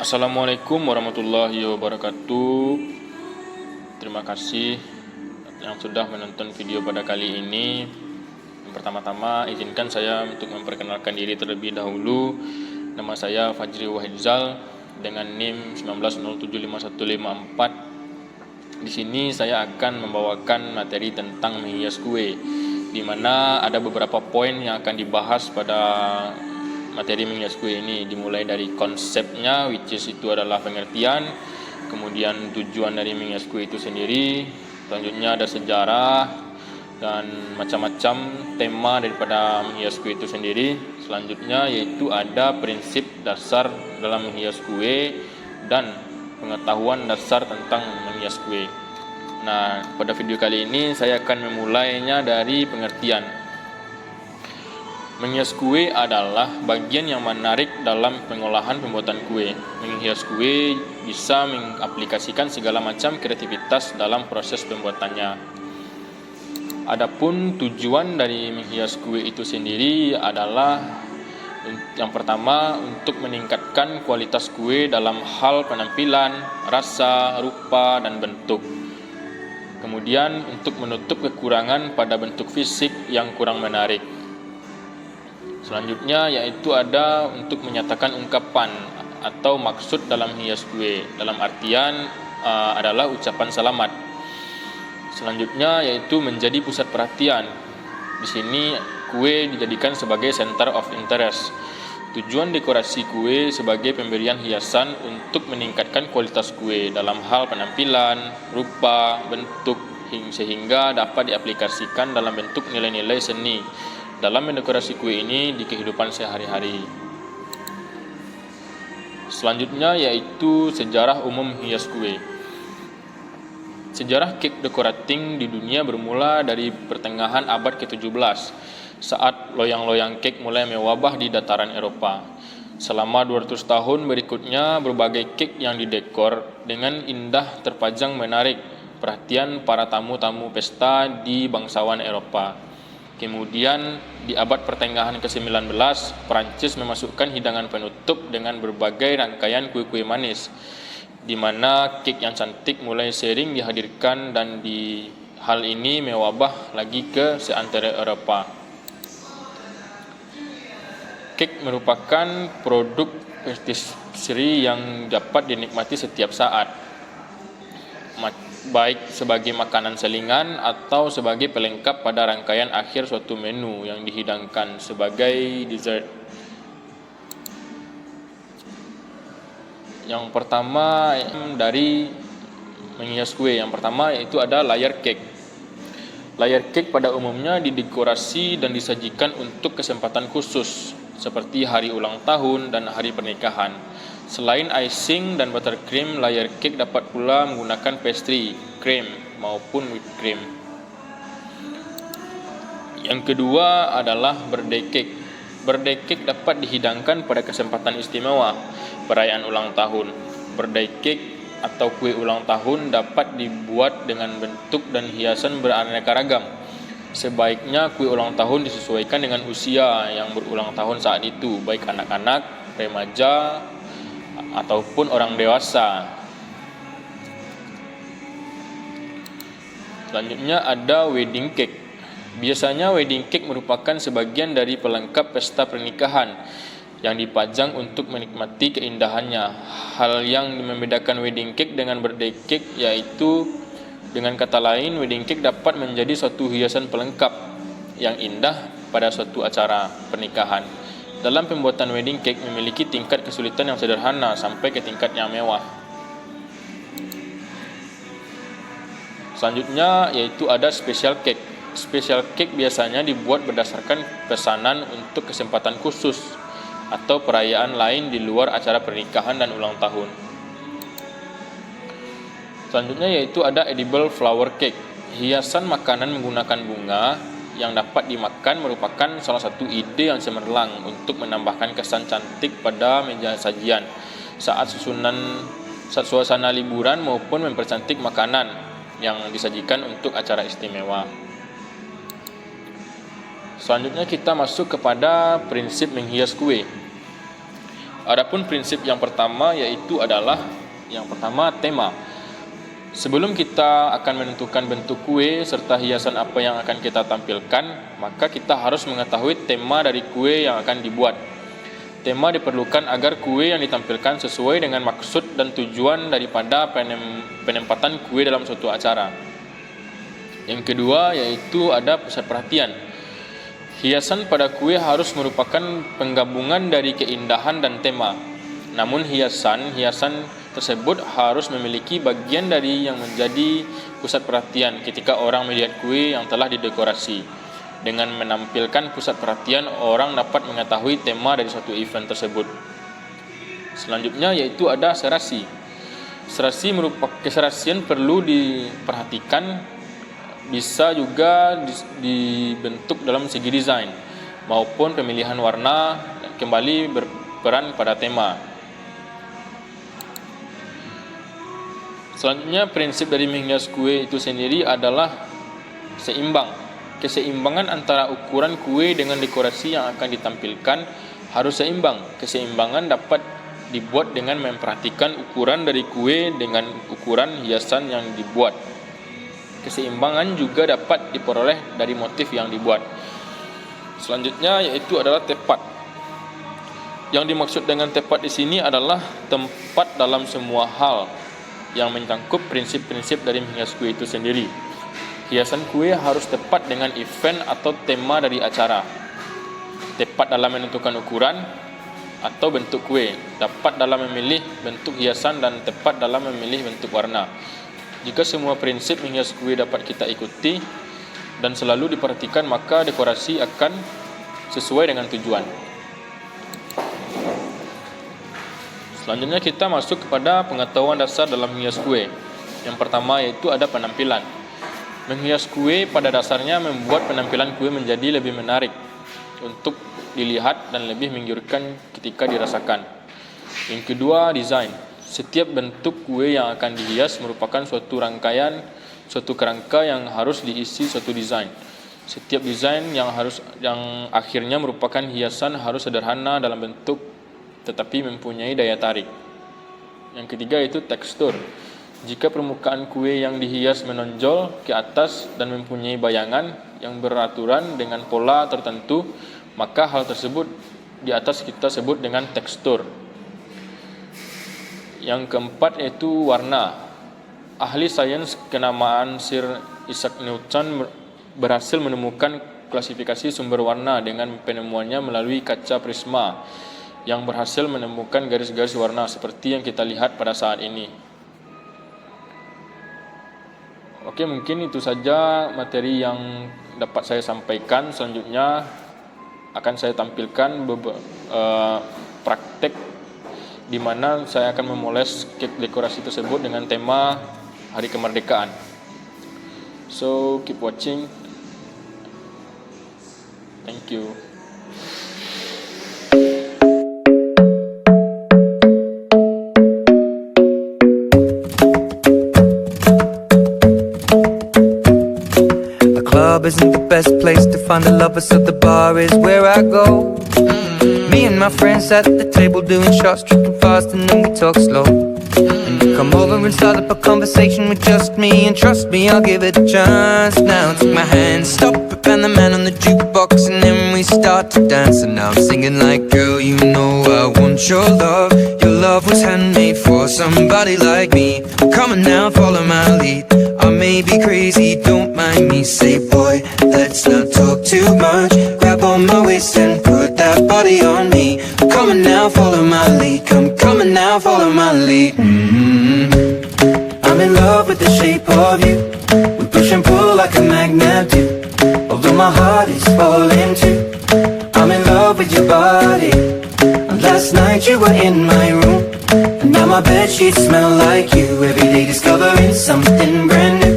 Assalamualaikum warahmatullahi wabarakatuh. Terima kasih yang sudah menonton video pada kali ini. Yang pertama-tama izinkan saya untuk memperkenalkan diri terlebih dahulu. Nama saya Fajri Wahidzal dengan NIM 19075154. Di sini saya akan membawakan materi tentang menghias kue, di mana ada beberapa poin yang akan dibahas pada materi menghias kue ini, dimulai dari konsepnya, which is itu adalah pengertian, kemudian tujuan dari menghias kue itu sendiri, selanjutnya ada sejarah dan macam-macam tema daripada menghias kue itu sendiri. Selanjutnya yaitu ada prinsip dasar dalam menghias kue dan pengetahuan dasar tentang menghias kue. Nah, pada video kali ini saya akan memulainya dari pengertian. Menghias kue adalah bagian yang menarik dalam pengolahan pembuatan kue. Menghias kue bisa mengaplikasikan segala macam kreativitas dalam proses pembuatannya. Adapun tujuan dari menghias kue itu sendiri adalah yang pertama untuk meningkatkan kualitas kue dalam hal penampilan, rasa, rupa, dan bentuk. Kemudian untuk menutup kekurangan pada bentuk fisik yang kurang menarik. Selanjutnya yaitu ada untuk menyatakan ungkapan atau maksud dalam hias kue, dalam artian adalah ucapan selamat. Selanjutnya yaitu menjadi pusat perhatian. Di sini kue dijadikan sebagai center of interest. Tujuan dekorasi kue sebagai pemberian hiasan untuk meningkatkan kualitas kue dalam hal penampilan, rupa, bentuk, sehingga dapat diaplikasikan dalam bentuk nilai-nilai seni dalam mendekorasi kue ini di kehidupan sehari-hari. Selanjutnya yaitu sejarah umum hias kue. Sejarah cake decorating di dunia bermula dari pertengahan abad ke-17 saat loyang-loyang cake mulai mewabah di dataran Eropa. Selama 200 tahun berikutnya, berbagai cake yang didekor dengan indah terpajang menarik perhatian para tamu-tamu pesta di bangsawan Eropa. Kemudian di abad pertengahan ke-19, Prancis memasukkan hidangan penutup dengan berbagai rangkaian kue-kue manis, di mana cake yang cantik mulai sering dihadirkan dan di hal ini mewabah lagi ke seantero Eropa. Cake merupakan produk patisserie yang dapat dinikmati setiap saat, baik sebagai makanan selingan atau sebagai pelengkap pada rangkaian akhir suatu menu yang dihidangkan sebagai dessert. Yang pertama dari menghias kue, yang pertama yaitu ada layer cake. Layer cake pada umumnya didekorasi dan disajikan untuk kesempatan khusus seperti hari ulang tahun dan hari pernikahan. Selain icing dan buttercream, layer cake dapat pula menggunakan pastry, cream maupun whipped cream. Yang kedua adalah birthday cake. Birthday cake dapat dihidangkan pada kesempatan istimewa, perayaan ulang tahun. Birthday cake atau kue ulang tahun dapat dibuat dengan bentuk dan hiasan beraneka ragam. Sebaiknya kue ulang tahun disesuaikan dengan usia yang berulang tahun saat itu, baik anak-anak, remaja, ataupun orang dewasa. Selanjutnya ada wedding cake. Biasanya wedding cake merupakan sebagian dari pelengkap pesta pernikahan yang dipajang untuk menikmati keindahannya. Hal yang membedakan wedding cake dengan birthday cake yaitu, dengan kata lain, wedding cake dapat menjadi suatu hiasan pelengkap yang indah pada suatu acara pernikahan. Dalam pembuatan wedding cake memiliki tingkat kesulitan yang sederhana sampai ke tingkat yang mewah. Selanjutnya yaitu ada special cake. Special cake biasanya dibuat berdasarkan pesanan untuk kesempatan khusus atau perayaan lain di luar acara pernikahan dan ulang tahun. Selanjutnya yaitu ada edible flower cake. Hiasan makanan menggunakan bunga yang dapat dimakan merupakan salah satu ide yang cemerlang untuk menambahkan kesan cantik pada meja sajian saat suasana liburan maupun mempercantik makanan yang disajikan untuk acara istimewa. Selanjutnya kita masuk kepada prinsip menghias kue. Adapun prinsip yang pertama yaitu adalah yang pertama tema. Sebelum kita akan menentukan bentuk kue serta hiasan apa yang akan kita tampilkan, maka kita harus mengetahui tema dari kue yang akan dibuat. Tema diperlukan agar kue yang ditampilkan sesuai dengan maksud dan tujuan daripada penempatan kue dalam suatu acara. Yang kedua yaitu ada pusat perhatian. Hiasan pada kue harus merupakan penggabungan dari keindahan dan tema. Namun hiasan tersebut harus memiliki bagian dari yang menjadi pusat perhatian ketika orang melihat kue yang telah didekorasi. Dengan menampilkan pusat perhatian, orang dapat mengetahui tema dari suatu event tersebut. Selanjutnya yaitu ada serasi. Keserasian perlu diperhatikan, bisa juga dibentuk dalam segi desain maupun pemilihan warna, dan kembali berperan pada tema. Selanjutnya prinsip dari menghias kue itu sendiri adalah seimbang. Keseimbangan antara ukuran kue dengan dekorasi yang akan ditampilkan harus seimbang. Keseimbangan dapat dibuat dengan memperhatikan ukuran dari kue dengan ukuran hiasan yang dibuat. Keseimbangan juga dapat diperoleh dari motif yang dibuat. Selanjutnya yaitu adalah tepat. Yang dimaksud dengan tepat di sini adalah tempat dalam semua hal yang mencangkup prinsip-prinsip dari menghias kue itu sendiri. Hiasan kue harus tepat dengan event atau tema dari acara. Tepat dalam menentukan ukuran atau bentuk kue, dapat dalam memilih bentuk hiasan dan tepat dalam memilih bentuk warna. Jika semua prinsip menghias kue dapat kita ikuti dan selalu diperhatikan, maka dekorasi akan sesuai dengan tujuan. Selanjutnya kita masuk kepada pengetahuan dasar dalam menghias kue. Yang pertama yaitu ada penampilan. Menghias kue pada dasarnya membuat penampilan kue menjadi lebih menarik untuk dilihat dan lebih menggiurkan ketika dirasakan. Yang kedua, desain. Setiap bentuk kue yang akan dihias merupakan suatu kerangka yang harus diisi suatu desain. Setiap desain yang akhirnya merupakan hiasan harus sederhana dalam bentuk tetapi mempunyai daya tarik. Yang ketiga itu tekstur. Jika permukaan kue yang dihias menonjol ke atas dan mempunyai bayangan yang beraturan dengan pola tertentu, maka hal tersebut di atas kita sebut dengan tekstur. Yang keempat yaitu warna. Ahli sains kenamaan Sir Isaac Newton berhasil menemukan klasifikasi sumber warna dengan penemuannya melalui kaca prisma yang berhasil menemukan garis-garis warna seperti yang kita lihat pada saat ini. Oke, mungkin itu saja materi yang dapat saya sampaikan. Selanjutnya akan saya tampilkan praktek di mana saya akan memoles kek dekorasi tersebut dengan tema Hari Kemerdekaan. So, keep watching. Thank you. Isn't the best place to find the lovers, so the bar is where I go. Me and my friends sat at the table doing shots, tripping fast, and then we talk slow. And you come over and start up a conversation with just me, and trust me, I'll give it a chance. Now take my hand, stop it, and the man on the jukebox, and then we start to dance. And now I'm singing like, girl, you know I want your love. Your love was handmade for somebody like me. Come on now, follow my lead. I may be crazy, don't mind me. Say, boy, let's not talk too much. Grab on my waist and put that body on me. Come on now, follow my lead. Come on now, follow my lead. I'm in love with the shape of you. We push and pull like a magnet do. Although my heart is falling too. I'm in love with your body. And last night you were in my room. And now my bedsheets smell like you. Every day discovering something brand new.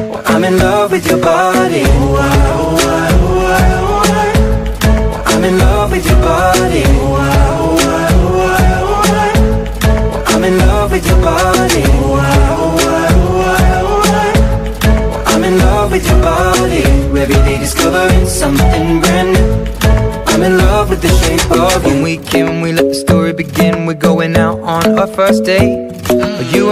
Well, I'm in love with your body. I'm in love with your body. I'm in love with your body. I'm in love with your body. Every day discovering something brand new. I'm in love with the shape of you. When we came, we let the story begin. we're going out on our first date. You